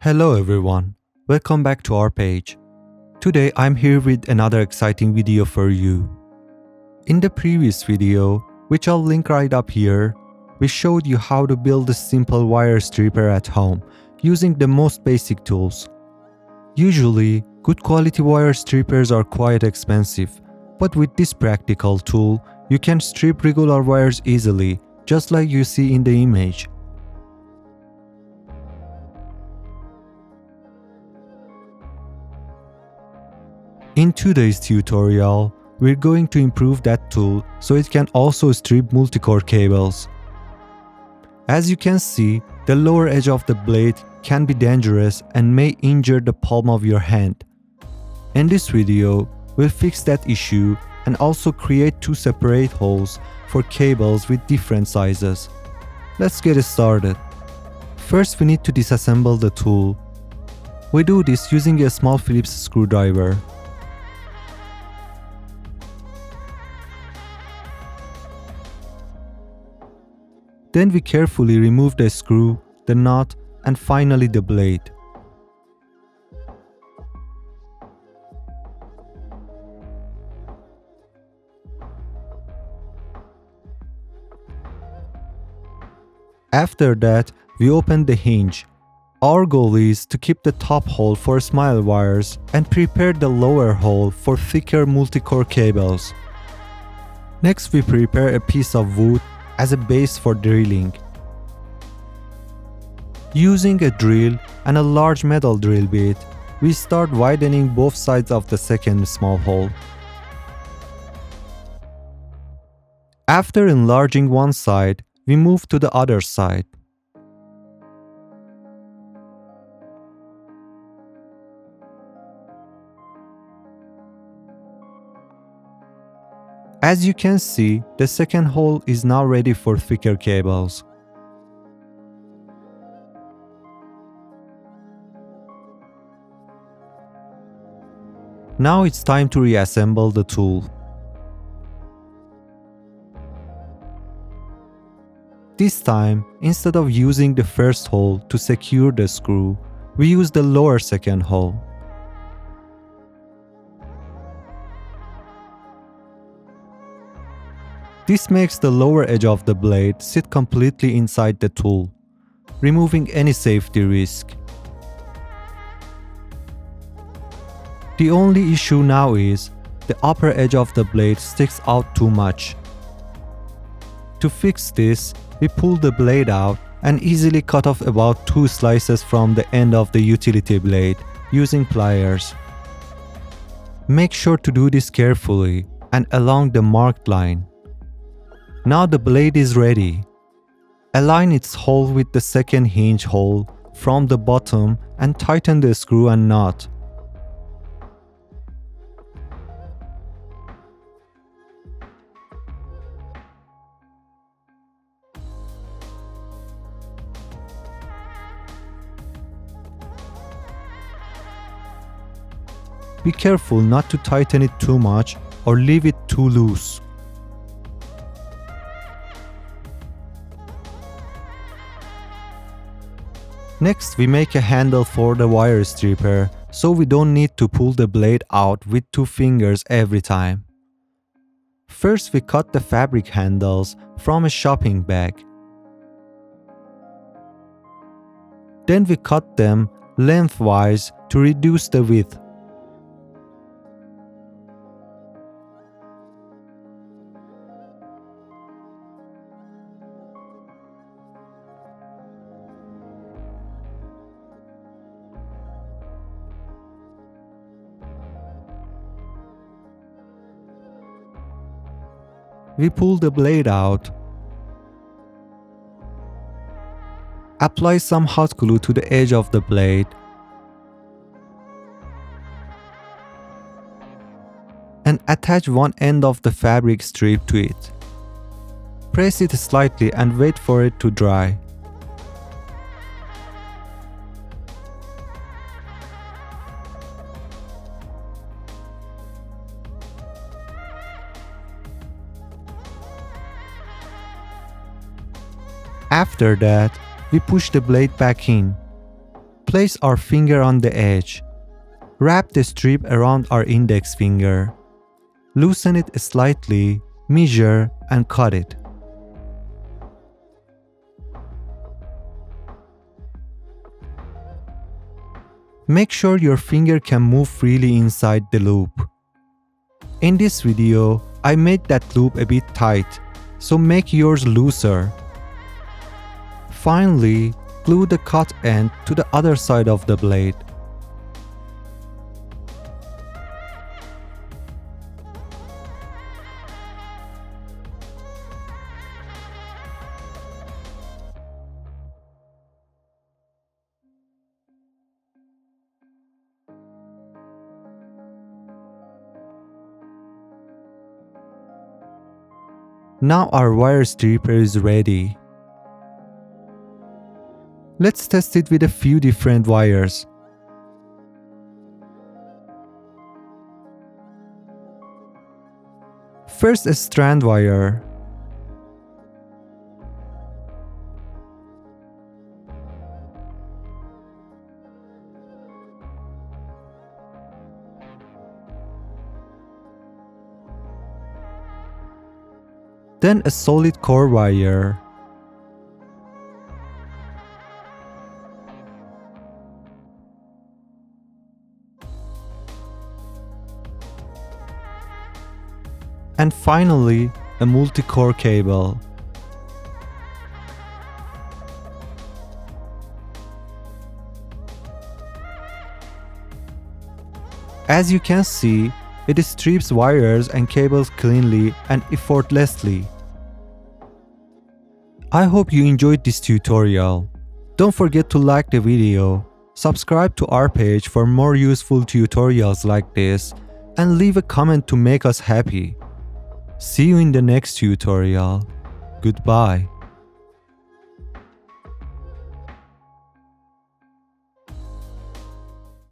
Hello everyone, welcome back to our page. Today I'm here with another exciting video for you. In the previous video, which I'll link right up here, we showed you how to build a simple wire stripper at home using the most basic tools. Usually, good quality wire strippers are quite expensive, but with this practical tool, you can strip regular wires easily, just like you see in the image. In today's tutorial, we're going to improve that tool so it can also strip multi-core cables. As you can see, the lower edge of the blade can be dangerous and may injure the palm of your hand. In this video, we'll fix that issue and also create two separate holes for cables with different sizes. Let's get started. First, we need to disassemble the tool. We do this using a small Phillips screwdriver. Then we carefully remove the screw, the nut, and finally the blade. After that, we open the hinge. Our goal is to keep the top hole for smile wires and prepare the lower hole for thicker multi-core cables. Next, we prepare a piece of wood as a base for drilling. Using a drill and a large metal drill bit, we start widening both sides of the second small hole. After enlarging one side, we move to the other side. As you can see, the second hole is now ready for thicker cables. Now it's time to reassemble the tool. This time, instead of using the first hole to secure the screw, we use the lower second hole. This makes the lower edge of the blade sit completely inside the tool, removing any safety risk. The only issue now is the upper edge of the blade sticks out too much. To fix this, we pull the blade out and easily cut off about 2 slices from the end of the utility blade using pliers. Make sure to do this carefully and along the marked line. Now the blade is ready. Align its hole with the second hinge hole from the bottom and tighten the screw and nut. Be careful not to tighten it too much or leave it too loose. Next, we make a handle for the wire stripper, so we don't need to pull the blade out with 2 fingers every time. First, we cut the fabric handles from a shopping bag. Then we cut them lengthwise to reduce the width. We pull the blade out. Apply some hot glue to the edge of the blade. And attach one end of the fabric strip to it. Press it slightly and wait for it to dry. After that, we push the blade back in. Place our finger on the edge. Wrap the strip around our index finger. Loosen it slightly, measure, and cut it. Make sure your finger can move freely inside the loop. In this video, I made that loop a bit tight, so make yours looser. Finally, glue the cut end to the other side of the blade. Now our wire stripper is ready. Let's test it with a few different wires. First, a strand wire. Then a solid core wire. And finally, a multi-core cable. As you can see, it strips wires and cables cleanly and effortlessly. I hope you enjoyed this tutorial. Don't forget to like the video, subscribe to our page for more useful tutorials like this, and leave a comment to make us happy. See you in the next tutorial. Goodbye.